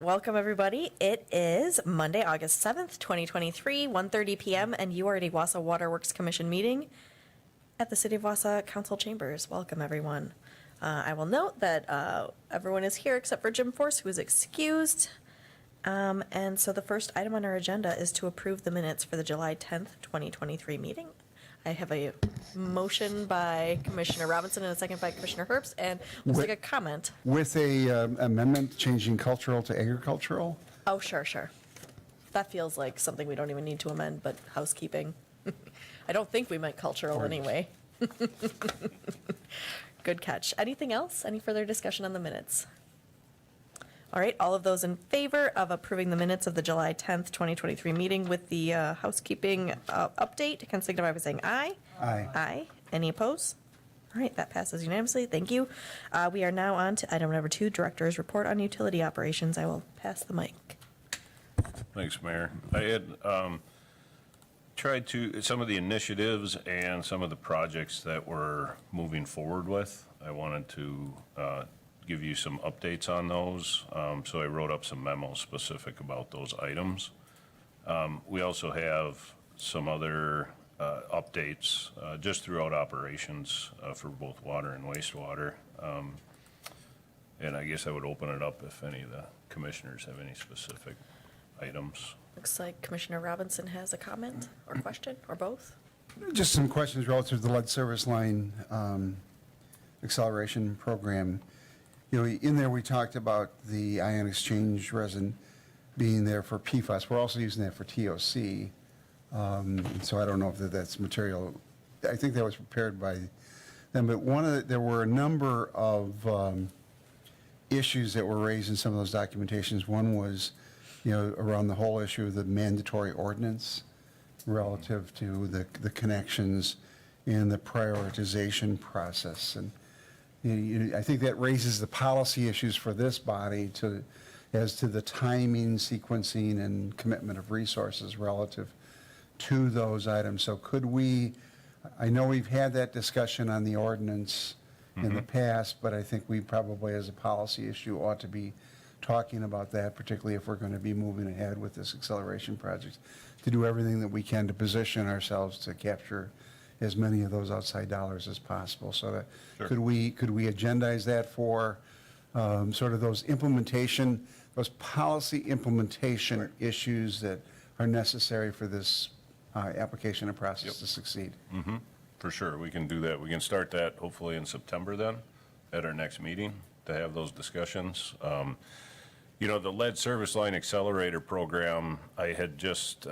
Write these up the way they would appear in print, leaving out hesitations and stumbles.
Welcome, everybody. It is Monday, August 7th, 2023, 1:30 p.m., and you are at a Wausau Waterworks Commission meeting at the City of Wausau Council Chambers. Welcome, everyone. I will note that everyone is here except for Jim Force, who is excused. And so the first item on our agenda is to approve the minutes for the July 10th, 2023 meeting. I have a motion by Commissioner Robinson and a second by Commissioner Herbst, and looks like a comment. With a amendment changing cultural to agricultural? Oh, sure. That feels like something we don't even need to amend, but housekeeping. I don't think we meant cultural anyway. Good catch. Anything else? Any further discussion on the minutes? All right, all of those in favor of approving the minutes of the July 10th, 2023 meeting with the housekeeping update can signify by saying aye. Aye. Aye. Any opposed? All right, that passes unanimously. Thank you. We are now on to item number 2, Director's Report on Utility Operations. I will pass the mic. Thanks, Mayor. I had tried to, some of the initiatives and some of the projects that we're moving forward with, I wanted to give you some updates on those. So I wrote up some memos specific about those items. We also have some other updates just throughout operations for both water and wastewater. And I guess I would open it up if any of the commissioners have any specific items. Looks like Commissioner Robinson has a comment or question or both. Just some questions relative to the lead service line acceleration program. You know, in there we talked about the ion exchange resin being there for PFAS. We're also using that for TOC. So I don't know if that's material. I think that was prepared by them. But there were a number of issues that were raised in some of those documentations. One was, you know, around the whole issue of the mandatory ordinance relative to the connections and the prioritization process. And I think that raises the policy issues for this body as to the timing, sequencing, and commitment of resources relative to those items. So could we, I know we've had that discussion on the ordinance in the past, but I think we probably as a policy issue ought to be talking about that, particularly if we're going to be moving ahead with this acceleration project, to do everything that we can to position ourselves to capture as many of those outside dollars as possible. So that Sure. could we agendize that for sort of those policy implementation issues that are necessary for this application and process to succeed? For sure, we can do that. We can start that hopefully in September then, at our next meeting, to have those discussions. You know, the lead service line accelerator program, I had just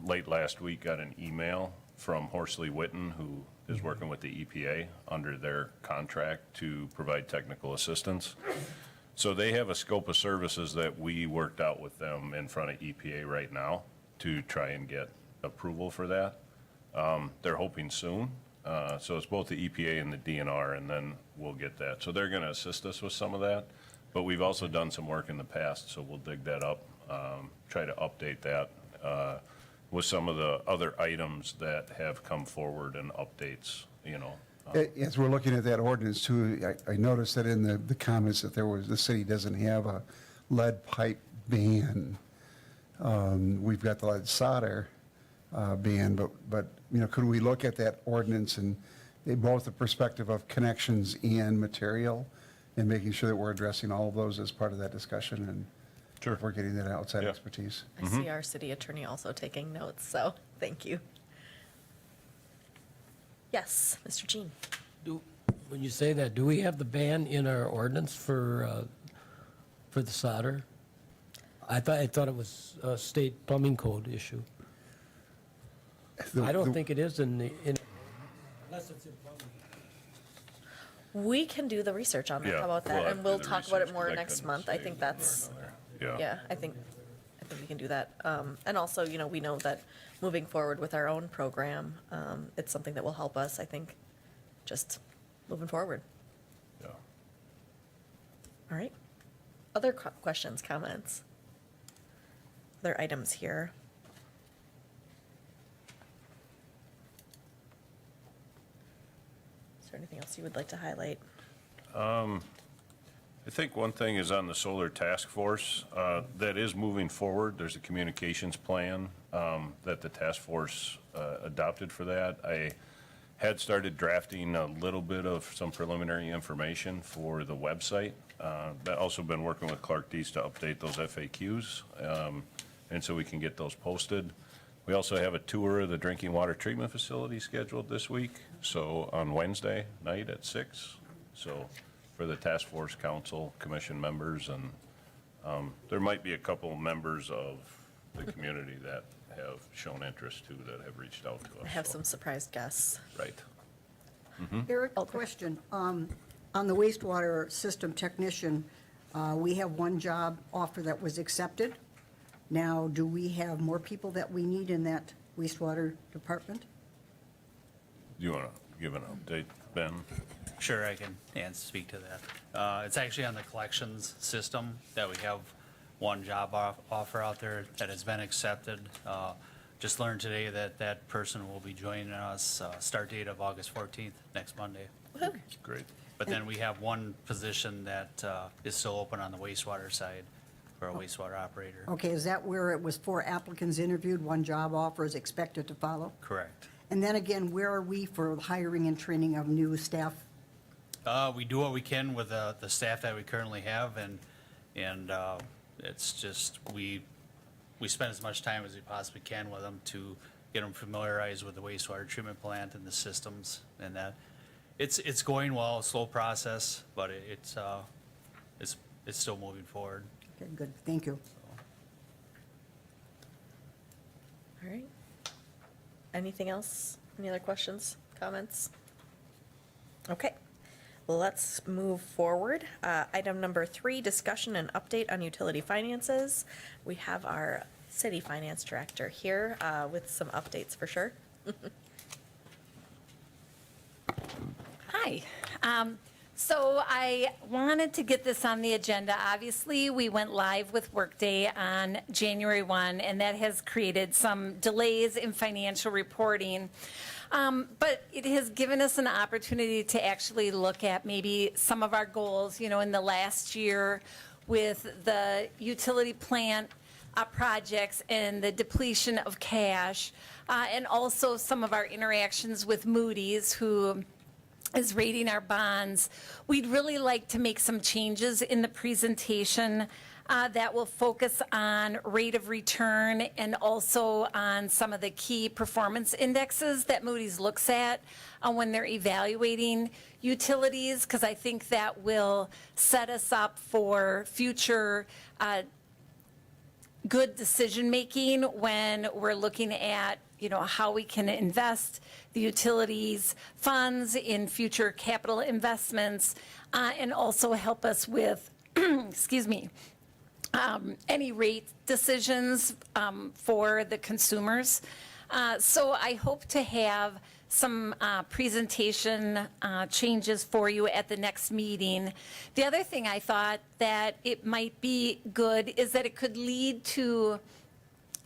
late last week got an email from Horsley Witten, who is working with the EPA under their contract to provide technical assistance. So they have a scope of services that we worked out with them in front of EPA right now to try and get approval for that. They're hoping soon. So it's both the EPA and the DNR, and then we'll get that. So they're going to assist us with some of that. But we've also done some work in the past, so we'll dig that up, try to update that with some of the other items that have come forward and updates, you know. As we're looking at that ordinance too, I noticed that in the comments that the city doesn't have a lead pipe ban. We've got the lead solder ban, but you know, could we look at that ordinance and both the perspective of connections and material, and making sure that we're addressing all of those as part of that discussion, and Sure. if we're getting that outside expertise. I see our city attorney also taking notes, so thank you. Yes, Mr. Jean. When you say that, do we have the ban in our ordinance for the solder? I thought it was a state plumbing code issue. I don't think it is unless it's in plumbing. We can do the research on that. Yeah, How about we'll that? have And to we'll do the talk about it research, more 'cause I next couldn't month. I say think where that's, another- yeah, I think we can do that. And also, you know, we know that moving forward with our own program, it's something that will help us, I think, just moving forward. Yeah. All right. Other questions, comments? Other items here? Is there anything else you would like to highlight? I think one thing is on the solar task force, that is moving forward. There's a communications plan that the task force adopted for that. I had started drafting a little bit of some preliminary information for the website. But also been working with Clark Dees to update those FAQs, and so we can get those posted. We also have a tour of the drinking water treatment facility scheduled this week, so on Wednesday night at 6. So for the task force council commission members, and there might be a couple members of the community that have shown interest too, that have reached out to us. I have so- some surprised guests. Right. Eric, question. On the wastewater system technician, we have one job offer that was accepted. Now, do we have more people that we need in that wastewater department? Do you want to give an update, Ben? Sure, I can speak to that. It's actually on the collections system that we have one job offer out there that has been accepted. Just learned today that that person will be joining us, start date of August 14th, next Monday. Great. But then we have one position that is still open on the wastewater side for a wastewater operator. Okay, is that where it was 4 applicants interviewed, one job offer is expected to follow? Correct. And then again, where are we for hiring and training of new staff? We do what we can with the staff that we currently have, and it's just, we spend as much time as we possibly can with them to get them familiarized with the wastewater treatment plant and the systems, and that. It's going well, a slow process, but it's still moving forward. Okay, good, thank you. All right. Anything else? Any other questions, comments? Okay, let's move forward. Item number 3, discussion and update on utility finances. We have our city finance director here with some updates for sure. Hi. So I wanted to get this on the agenda. Obviously, we went live with Workday on January 1, and that has created some delays in financial reporting. But it has given us an opportunity to actually look at maybe some of our goals, you know, in the last year with the utility plant projects and the depletion of cash, and also some of our interactions with Moody's, who is rating our bonds. We'd really like to make some changes in the presentation that will focus on rate of return and also on some of the key performance indexes that Moody's looks at when they're evaluating utilities, because I think that will set us up for future good decision-making when we're looking at, you know, how we can invest the utilities funds in future capital investments, and also help us with, excuse me, any rate decisions for the consumers. So I hope to have some presentation changes for you at the next meeting. The other thing I thought that it might be good is that it could lead to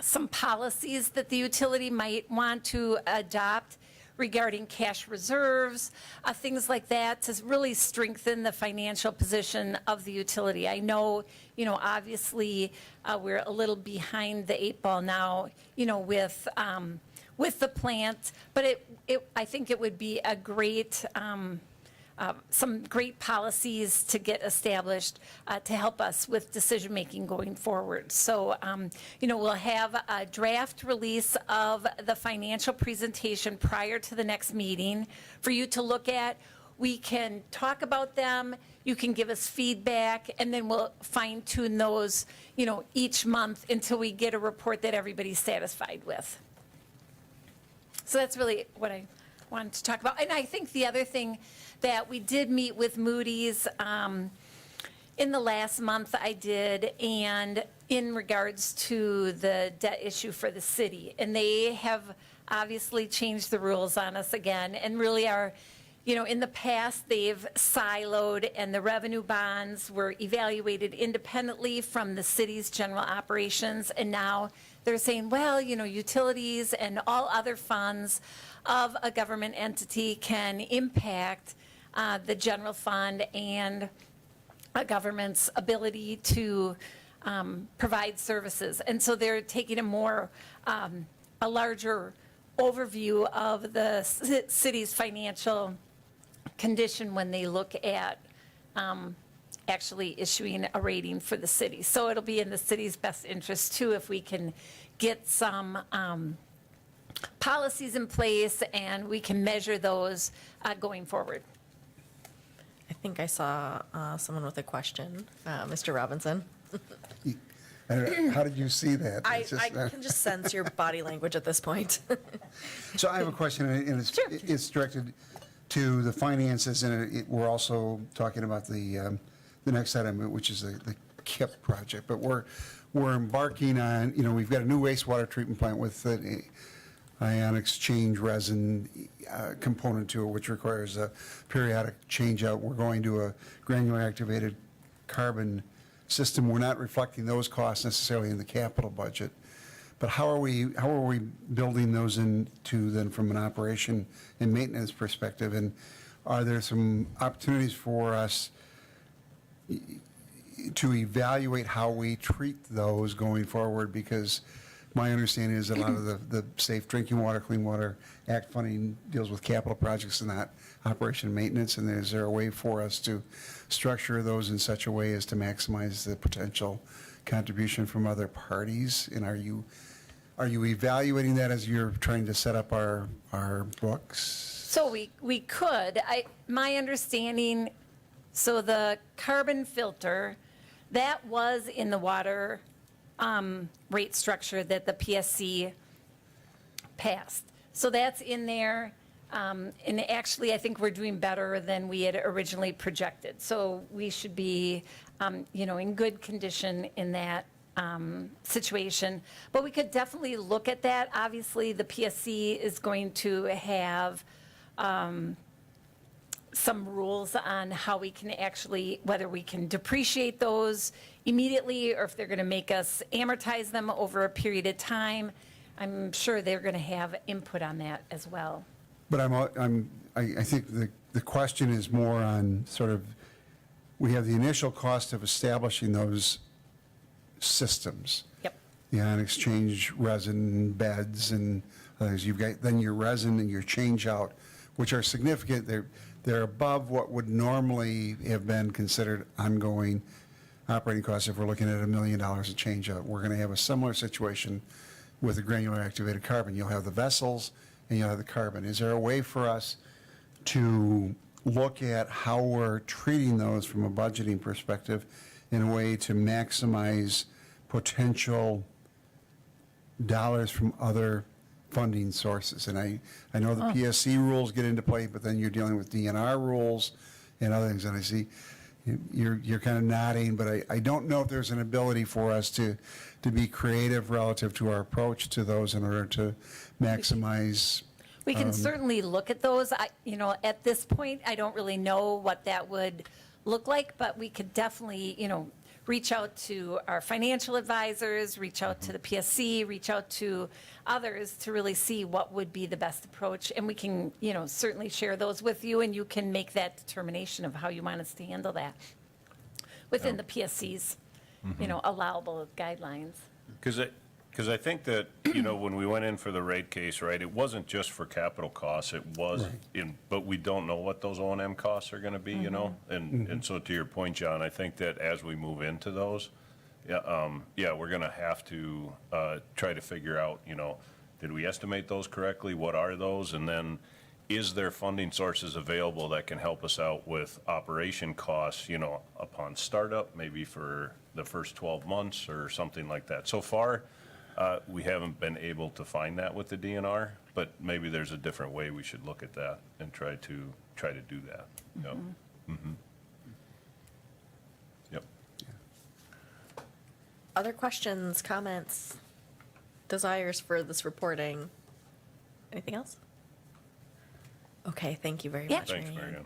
some policies that the utility might want to adopt regarding cash reserves, things like that, to really strengthen the financial position of the utility. I know, you know, obviously, we're a little behind the 8 ball now, you know, with the plant, but I think it would be a great, some great policies to get established to help us with decision-making going forward. So, you know, we'll have a draft release of the financial presentation prior to the next meeting for you to look at. We can talk about them, you can give us feedback, and then we'll fine-tune those, you know, each month until we get a report that everybody's satisfied with. So that's really what I wanted to talk about. And I think the other thing that we did meet with Moody's in the last month I did, and in regards to the debt issue for the city. And they have obviously changed the rules on us again, and really are, you know, in the past, they've siloed, and the revenue bonds were evaluated independently from the city's general operations. And now they're saying, well, you know, utilities and all other funds of a government entity can impact the general fund and a government's ability to provide services. And so they're taking a larger overview of the city's financial condition when they look at actually issuing a rating for the city. So it'll be in the city's best interest too if we can get some policies in place and we can measure those going forward. I think I saw someone with a question, Mr. Robinson. How did you see that? I It's just, can just sense your body language at this point. So I have a question, and it's directed to the finances, and we're also talking about the next item, which is the KIP project. But we're embarking on, we've got a new wastewater treatment plant with the ion exchange resin component to it, which requires a periodic change out. We're going to a granular activated carbon system. We're not reflecting those costs necessarily in the capital budget. But how are we building those into then from an operation and maintenance perspective? And are there some opportunities for us to evaluate how we treat those going forward? Because my understanding is that a lot of the Safe Drinking Water, Clean Water Act funding deals with capital projects and not operation and maintenance. And is there a way for us to structure those in such a way as to maximize the potential contribution from other parties? And are you evaluating that as you're trying to set up our books? So we could. My understanding, so the carbon filter, that was in the water rate structure that the PSC passed. So that's in there. And actually, I think we're doing better than we had originally projected. So we should be, in good condition in that situation. But we could definitely look at that. Obviously, the PSC is going to have some rules on how we can actually, whether we can depreciate those immediately or if they're going to make us amortize them over a period of time. I'm sure they're going to have input on that as well. But I think the question is more on sort of, we have the initial cost of establishing those systems. Yep. The ion exchange resin beds and others. You've got then your resin and your change out, which are significant. They're above what would normally have been considered ongoing operating costs if we're looking at $1 million of change out. We're going to have a similar situation with the granular activated carbon. You'll have the vessels and you'll have the carbon. Is there a way for us to look at how we're treating those from a budgeting perspective in a way to maximize potential dollars from other funding sources? And I know the PSC rules get into play, but then you're dealing with DNR rules and other things. And I see you're kind of nodding, but I don't know if there's an ability for us to be creative relative to our approach to those in order to maximize. We can certainly look at those. At this point, I don't really know what that would look like, but we could definitely, reach out to our financial advisors, reach out to the PSC, reach out to others to really see what would be the best approach. And we can, certainly share those with you, and you can make that determination of how you want us to handle that within the PSC's, allowable guidelines. Because I think that, when we went in for the rate case, right, it wasn't just for capital costs, it was but we don't know what those O&M costs are going to be, And so to your point, John, I think that as we move into those, we're going to have to try to figure out, did we estimate those correctly? What are those? And then is there funding sources available that can help us out with operation costs, upon startup, maybe for the first 12 months or something like that? So far, we haven't been able to find that with the DNR, but maybe there's a different way we should look at that and try to do that. Yep. Mm-hmm. Yep. Other questions, comments, desires for this reporting? Anything else? Okay, thank you very much, Thanks, Mary Ann. Mary Ann.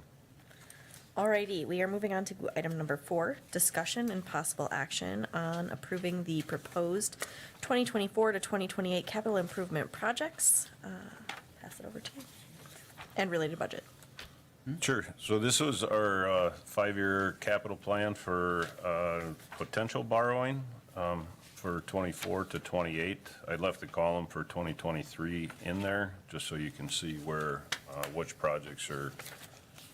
Alrighty, we are moving on to item number 4, discussion and possible action on approving the proposed 2024 to 2028 capital improvement projects. Pass it over to you. And related budget. Sure. So this was our 5-year capital plan for potential borrowing for 24 to 28. I left the column for 2023 in there, just so you can see where, which projects are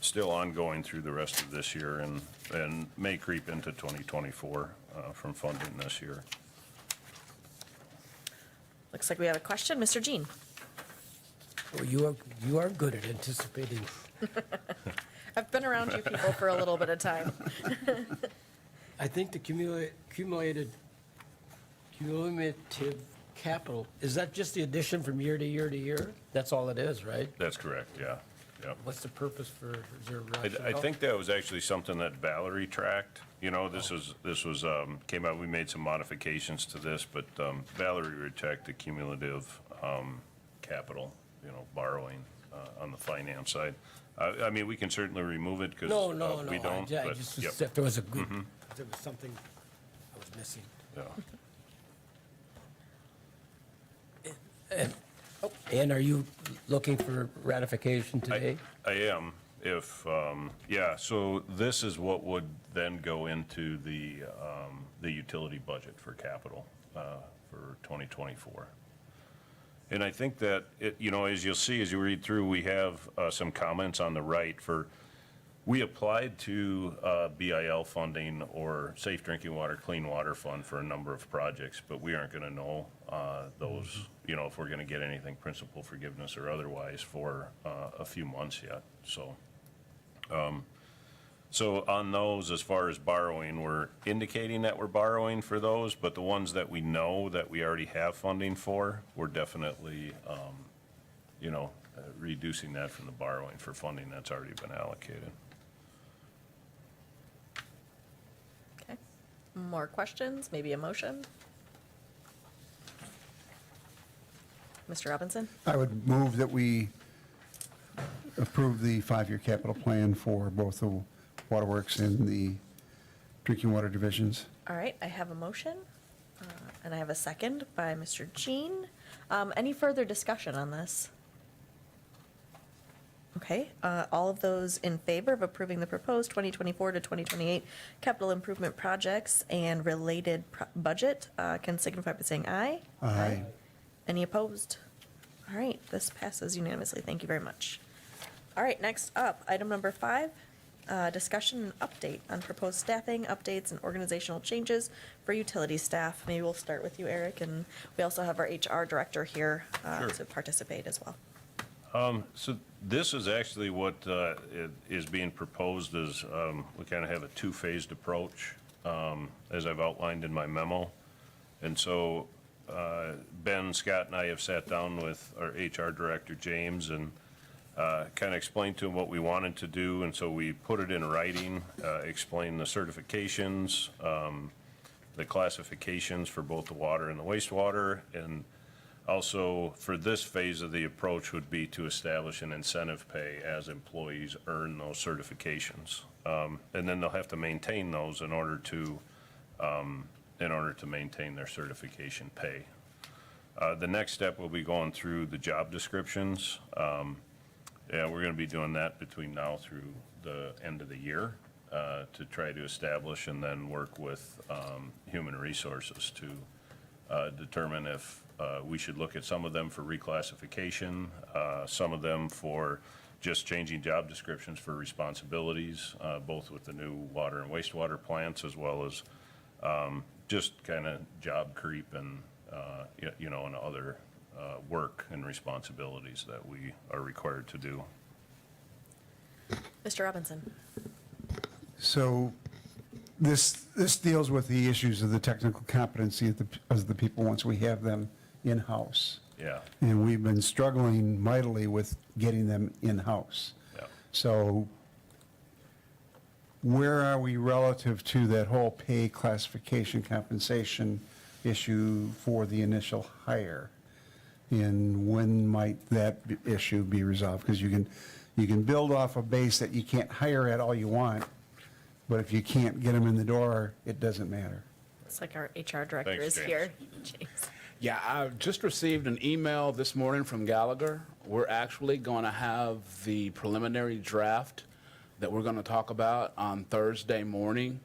still ongoing through the rest of this year and may creep into 2024 from funding this year. Looks like we have a question. Mr. Jean? Well, you are good at anticipating. I've been around you people for a little bit of time. I think the cumulative capital, is that just the addition from year to year to year? That's all it is, right? That's correct, yeah. Yep. What's the purpose for, is there a I rationale? think that was actually something that Valerie tracked. You know, this was, came out, we made some modifications to this, but Valerie would check the cumulative capital, you know, borrowing on the finance side. I mean, we can certainly remove it because No, we don't. I but, just, yep, if there was a good, if there was something I was missing. yeah. And are you looking for ratification today? I am, if, yeah, so this is what would then go into the utility budget for capital for 2024. And I think that, it, you know, as you'll see, as you read through, we have some comments on the right for, we applied to BIL funding or Safe Drinking Water, Clean Water Fund for a number of projects, but we aren't going to know those, you know, if we're going to get anything principal forgiveness or otherwise for a few months yet. So on those, as far as borrowing, we're indicating that we're borrowing for those, but the ones that we know that we already have funding for, we're definitely, you know, reducing that from the borrowing for funding that's already been allocated. Okay. More questions? Maybe a motion? Mr. Robinson? I would move that we approve the 5-year capital plan for both the waterworks and the drinking water divisions. All right, I have a motion, and I have a second by Mr. Jean. Any further discussion on this? Okay, all of those in favor of approving the proposed 2024 to 2028 capital improvement projects and related budget can signify by saying aye. Aye. Any opposed? All right, this passes unanimously. Thank you very much. All right, next up, item number 5, discussion and update on proposed staffing, updates, and organizational changes for utility staff. Maybe we'll start with you, Eric, and we also have our HR director here Sure. to participate as well. So this is actually what is being proposed is we kind of have a two-phased approach, as I've outlined in my memo. And so Ben, Scott, and I have sat down with our HR director, James, and kind of explained to him what we wanted to do. And so we put it in writing, explained the certifications, the classifications for both the water and the wastewater, and also, for this phase of the approach would be to establish an incentive pay as employees earn those certifications. And then they'll have to maintain those in order to maintain their certification pay. The next step will be going through the job descriptions. Yeah, we're going to be doing that between now through the end of the year to try to establish and then work with human resources to determine if we should look at some of them for reclassification, some of them for just changing job descriptions for responsibilities, both with the new water and wastewater plants, as well as just kind of job creep and, you know, and other work and responsibilities that we are required to do. Mr. Robinson? So this deals with the issues of the technical competency of the people once we have them in-house. Yeah, And we've been struggling mightily with getting them in-house. yeah. So where are we relative to that whole pay classification compensation issue for the initial hire? And when might that issue be resolved? Because you can build off a base that you can't hire at all you want, but if you can't get them in the door, it doesn't matter. It's like our HR director Thanks, is James. here. James. Yeah, I just received an email this morning from Gallagher. We're actually going to have the preliminary draft that we're going to talk about on Thursday morning.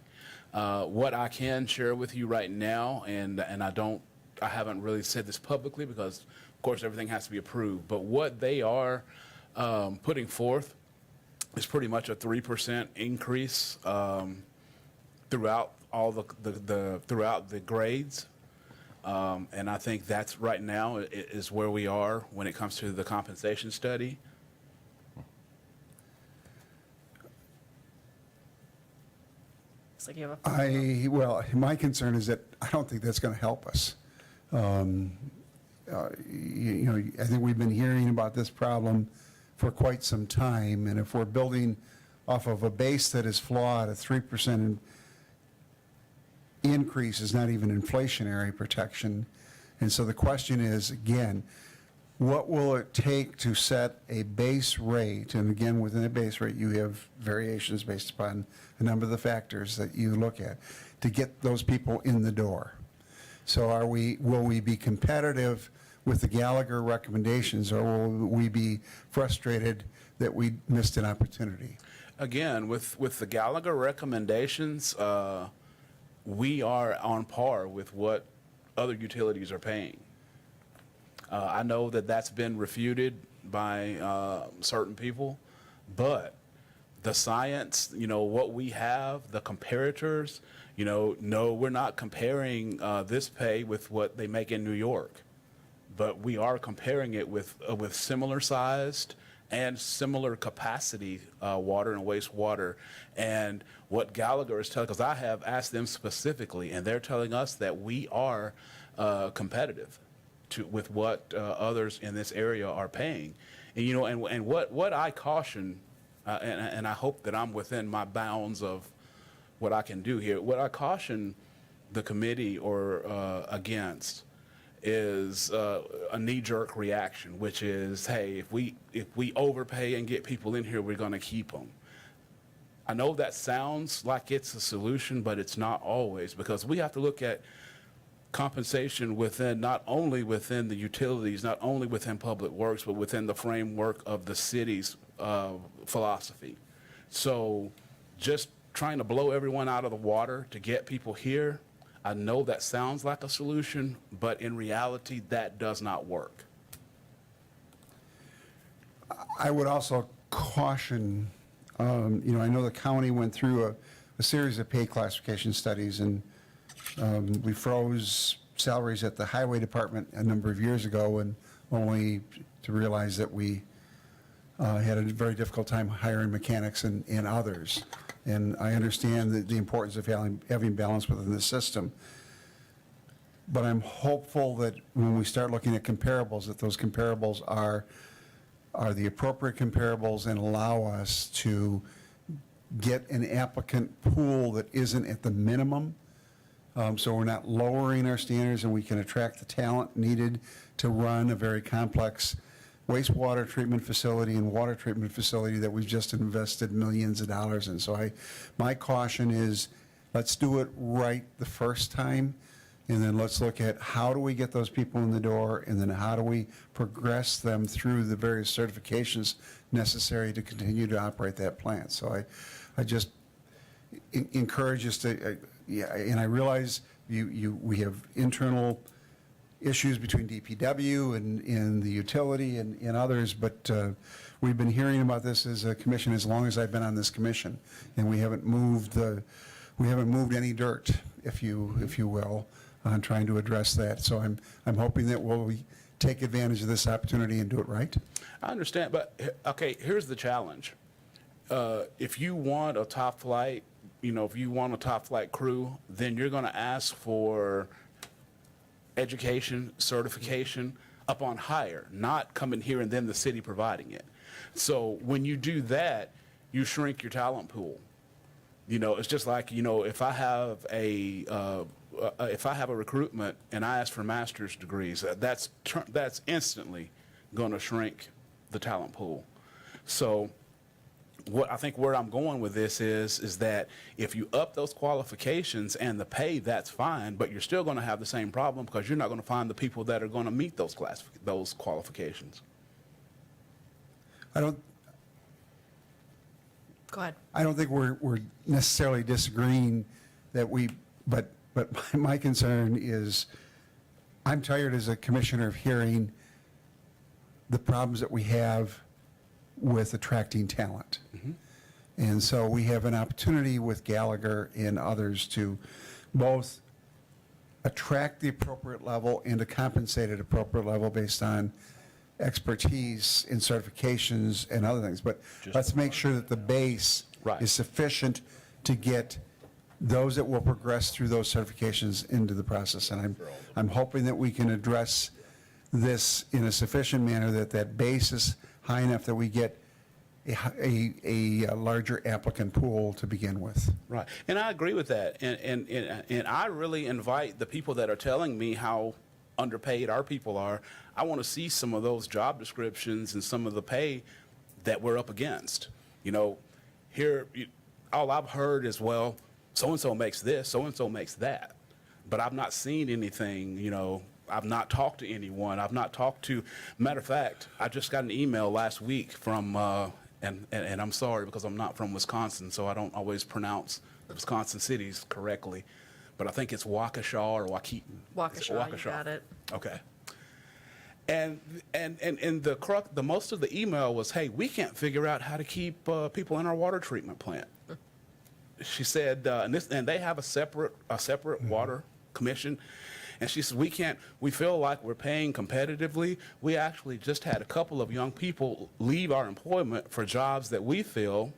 What I can share with you right now, and I haven't really said this publicly because, of course, everything has to be approved. But what they are putting forth is pretty much a 3% increase throughout all throughout the grades. And I think that's right now is where we are when it comes to the compensation study. Looks like you have a. Well, my concern is that I don't think that's going to help us. I think we've been hearing about this problem for quite some time, and if we're building off of a base that is flawed, a 3% increase is not even inflationary protection. And so the question is, again, what will it take to set a base rate? And again, within a base rate, you have variations based upon a number of the factors that you look at to get those people in the door. So will we be competitive with the Gallagher recommendations, or will we be frustrated that we missed an opportunity? Again, with the Gallagher recommendations, we are on par with what other utilities are paying. I know that that's been refuted by certain people, but the science, what we have, the comparators, no, we're not comparing this pay with what they make in New York, but we are comparing it with similar sized and similar capacity water and wastewater. And what Gallagher is telling, because I have asked them specifically, and they're telling us that we are competitive with what others in this area are paying. And what I caution, and I hope that I'm within my bounds of what I can do here, what I caution the committee or against is a knee-jerk reaction, which is, hey, if we overpay and get people in here, we're going to keep them. I know that sounds like it's a solution, but it's not always, because we have to look at compensation not only within the utilities, not only within public works, but within the framework of the city's philosophy. So just trying to blow everyone out of the water to get people here, I know that sounds like a solution, but in reality, that does not work. I would also caution, I know the county went through a series of pay classification studies, and we froze salaries at the highway department a number of years ago, and only to realize that we had a very difficult time hiring mechanics and others. And I understand the importance of having balance within the system. But I'm hopeful that when we start looking at comparables, that those comparables are the appropriate comparables and allow us to get an applicant pool that isn't at the minimum. So we're not lowering our standards, and we can attract the talent needed to run a very complex wastewater treatment facility and water treatment facility that we've just invested millions of dollars in. So my caution is, let's do it right the first time, and then let's look at how do we get those people in the door, and then how do we progress them through the various certifications necessary to continue to operate that plant. So I just encourage us to, and I realize we have internal issues between DPW and the utility and others, but we've been hearing about this as a commission as long as I've been on this commission, and we haven't moved any dirt, if you will, on trying to address that. So I'm hoping that we'll take advantage of this opportunity and do it right. I understand, but okay, here's the challenge. If you want a top flight, if you want a top flight crew, then you're going to ask for education, certification upon hire, not coming here and then the city providing it. So when you do that, you shrink your talent pool. It's just like, if I have a recruitment and I ask for master's degrees, that's instantly going to shrink the talent pool. So what I think where I'm going with this is that if you up those qualifications and the pay, that's fine, but you're still going to have the same problem because you're not going to find the people that are going to meet those qualifications. I don't Go ahead. think we're necessarily disagreeing that but my concern is, I'm tired as a commissioner of hearing the problems that we have with attracting talent. And so we have an opportunity with Gallagher and others to both attract the appropriate level and to compensate at appropriate level based on expertise in certifications and other things. But let's make sure that the base Right. is sufficient to get those that will progress through those certifications into the process. And I'm hoping that we can address this in a sufficient manner that base is high enough that we get a larger applicant pool to begin with. Right, and I agree with that, and I really invite the people that are telling me how underpaid our people are. I want to see some of those job descriptions and some of the pay that we're up against. You know, here, all I've heard is, well, so-and-so makes this, so-and-so makes that, but I've not seen anything, you know. I've not talked to anyone. I've not talked to, matter of fact, I just got an email last week from, and I'm sorry because I'm not from Wisconsin, so I don't always pronounce the Wisconsin cities correctly, but I think it's Waukesha or Waukegan. Waukesha, you got it. Okay. And the most of the email was, hey, we can't figure out how to keep people in our water treatment plant. She said, and they have a separate water commission. And she said, we feel like we're paying competitively. We actually just had a couple of young people leave our employment for jobs that we feel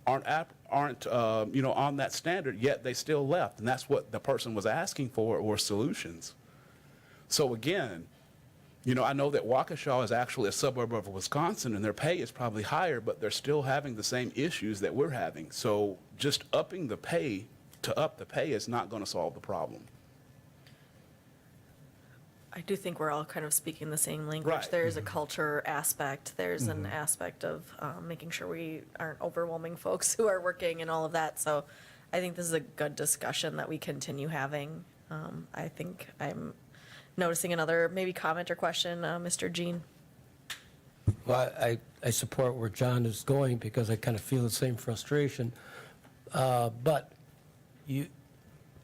aren't on that standard, yet they still left. And that's what the person was asking for, were solutions. So again, you know, I know that Waukesha is actually a suburb of Wisconsin, and their pay is probably higher, but they're still having the same issues that we're having. So just upping the pay to up the pay is not going to solve the problem. I do think we're all kind of speaking the same language. Right. There's a culture aspect. There's an aspect of making sure we aren't overwhelming folks who are working and all of that. So I think this is a good discussion that we continue having. I think I'm noticing another maybe comment or question, Mr. Jean. Well, I support where John is going because I kind of feel the same frustration. But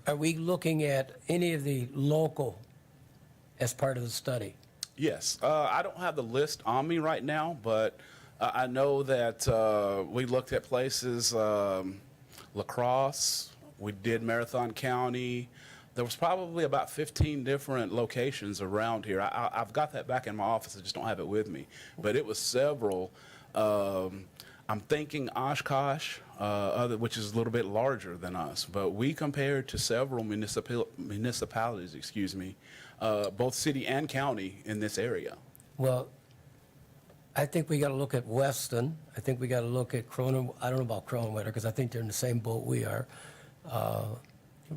are we looking at any of the local as part of the study? Yes. I don't have the list on me right now, but I know that we looked at places, La Crosse, we did Marathon County. There was probably about 15 different locations around here. I've got that back in my office. I just don't have it with me. But it was several. I'm thinking Oshkosh, which is a little bit larger than us. But we compared to several municipalities, both city and county in this area. Well, I think we got to look at Weston. I think we got to look at Cronin. I don't know about Cronin because I think they're in the same boat we are.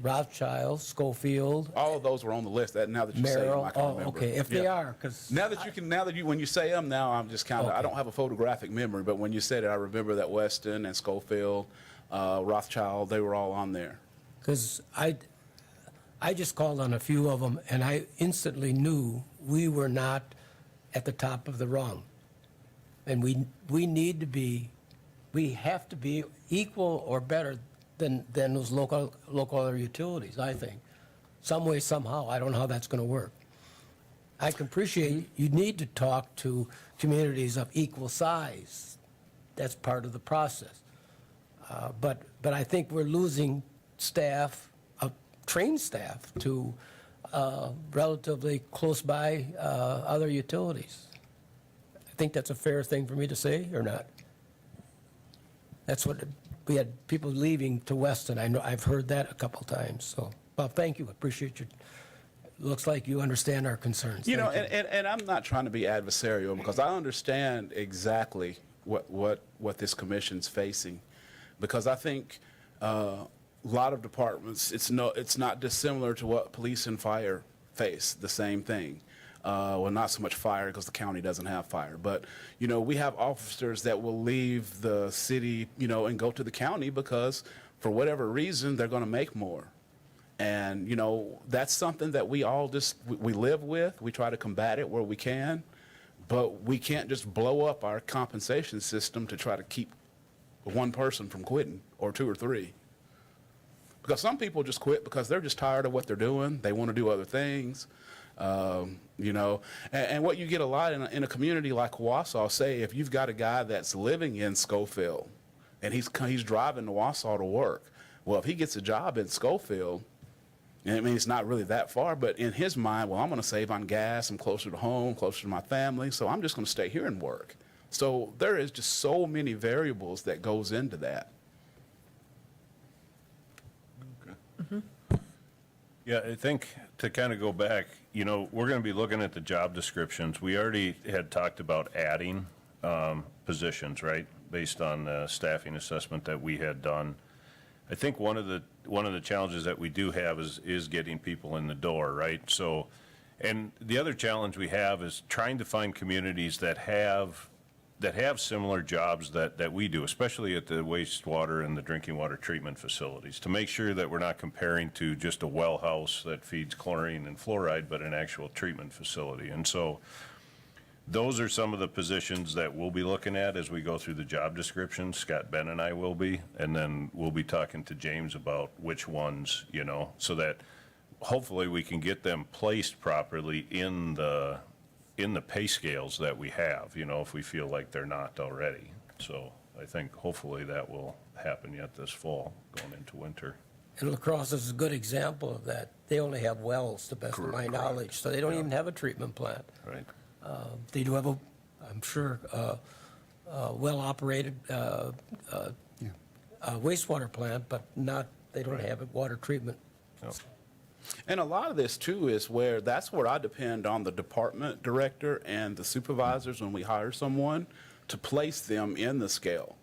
Rothschild, Schofield, All of those were on the list. Now that you say them, Merrill. I can Oh, remember. okay. If they Yeah. are, because When you say them now, I'm just kind of, I Okay. don't have a photographic memory, but when you said it, I remember that Weston and Schofield, Rothschild, they were all on there. I just called on a few of them, and I instantly knew we were not at the top of the rung. And we need to be, we have to be equal or better than those local other utilities, I think. Some way, somehow, I don't know how that's going to work. I can appreciate you need to talk to communities of equal size. That's part of the process. But I think we're losing staff, trained staff, to relatively close by other utilities. I think that's a fair thing for me to say, or not? That's what, we had people leaving to Weston. I know, I've heard that a couple times, so, well, thank you, appreciate you. Looks like you understand our concerns. You know, Thank you. and I'm not trying to be adversarial because I understand exactly what this commission's facing. Because I think a lot of departments, it's not dissimilar to what police and fire face, the same thing. Well, not so much fire because the county doesn't have fire, but, we have officers that will leave the city, and go to the county because for whatever reason, they're going to make more. And, that's something that we all we live with. We try to combat it where we can, but we can't just blow up our compensation system to try to keep one person from quitting, or two or three. Because some people just quit because they're just tired of what they're doing. They want to do other things, and what you get a lot in a community like Wausau, say if you've got a guy that's living in Schofield and he's driving to Wausau to work. Well, if he gets a job in Schofield, I mean, it's not really that far, but in his mind, well, I'm going to save on gas. I'm closer to home, closer to my family, so I'm just going to stay here and work. So there is just so many variables that goes into that. Yeah, I think to kind of go back, we're going to be looking at the job descriptions. We already had talked about adding positions, right, based on the staffing assessment that we had done. I think one of the challenges that we do have is getting people in the door, right? So, and the other challenge we have is trying to find communities that have similar jobs that we do, especially at the wastewater and the drinking water treatment facilities, to make sure that we're not comparing to just a well house that feeds chlorine and fluoride, but an actual treatment facility. And so those are some of the positions that we'll be looking at as we go through the job descriptions. Scott, Ben, and I will be, and then we'll be talking to James about which ones, so that hopefully we can get them placed properly in the pay scales that we have, if we feel like they're not already. So I think hopefully that will happen yet this fall, going into winter. And La Crosse is a good example of that. They only have wells, to the best of my knowledge, so they don't even have a treatment plant. Right. They do have I'm sure, well-operated wastewater plant, but they don't have a water treatment. Yep. And a lot of this too is that's where I depend on the department director and the supervisors when we hire someone to place them in the scale.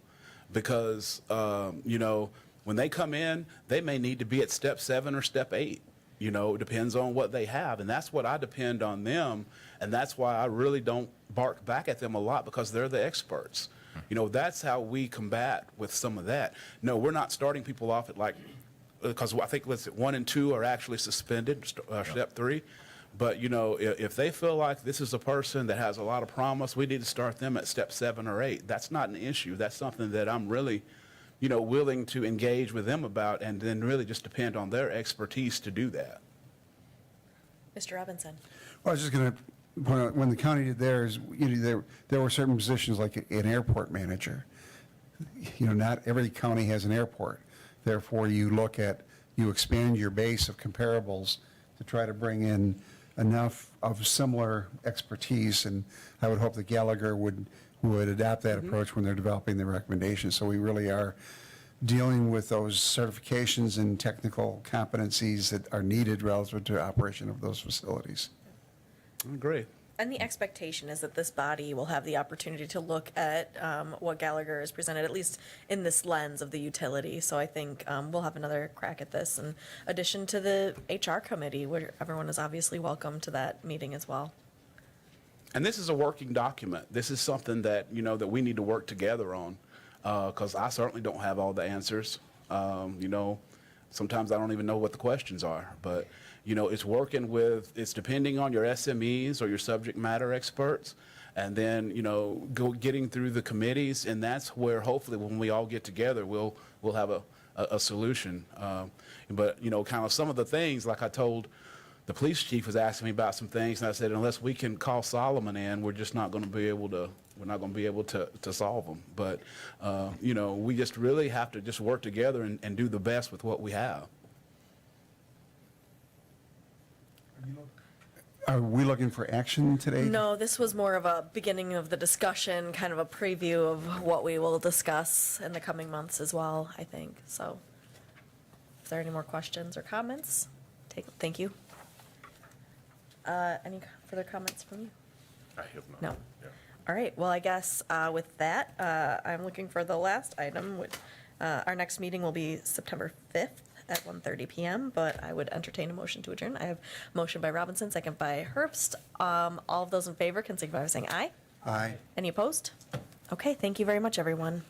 Because, when they come in, they may need to be at step 7 or step 8. It depends on what they have. And that's what I depend on them. And that's why I really don't bark back at them a lot, because they're the experts. That's how we combat with some of that. No, we're not starting people off at because I think 1 and 2 are actually suspended, step 3. But, if they feel like this is a person that has a lot of promise, we need to start them at step 7 or 8. That's not an issue. That's something that I'm really, willing to engage with them about, and then really just depend on their expertise to do that. Mr. Robinson? Well, I was just going to point out, when the county did theirs, there were certain positions like an airport manager. Not every county has an airport. Therefore, you expand your base of comparables to try to bring in enough of similar expertise, and I would hope that Gallagher would adopt that approach when they're developing their recommendations. So we really are dealing with those certifications and technical competencies that are needed relative to operation of those facilities. I agree. And the expectation is that this body will have the opportunity to look at what Gallagher has presented, at least in this lens of the utility. So I think we'll have another crack at this, in addition to the HR committee, where everyone is obviously welcome to that meeting as well. And this is a working document. This is something that, that we need to work together on, because I certainly don't have all the answers. Sometimes I don't even know what the questions are, but it's depending on your SMEs or your subject matter experts, and then, getting through the committees, and that's where hopefully when we all get together, we'll have a solution. But, kind of some of the things, like I told the police chief was asking me about some things, and I said, unless we can call Solomon in, we're just not going to be able to solve them. But, we just really have to just work together and do the best with what we have. Are we looking for action today? No, this was more of a beginning of the discussion, kind of a preview of what we will discuss in the coming months as well, I think. So if there are any more questions or comments, thank you. Any further comments from you? I have not. No. Yeah. All right, well, I guess with that, I'm looking for the last item. Our next meeting will be September 5th at 1:30 PM, but I would entertain a motion to adjourn. I have motion by Robinson, second by Herbst. All of those in favor can signify by saying aye. Aye. Any opposed? Okay, thank you very much, everyone.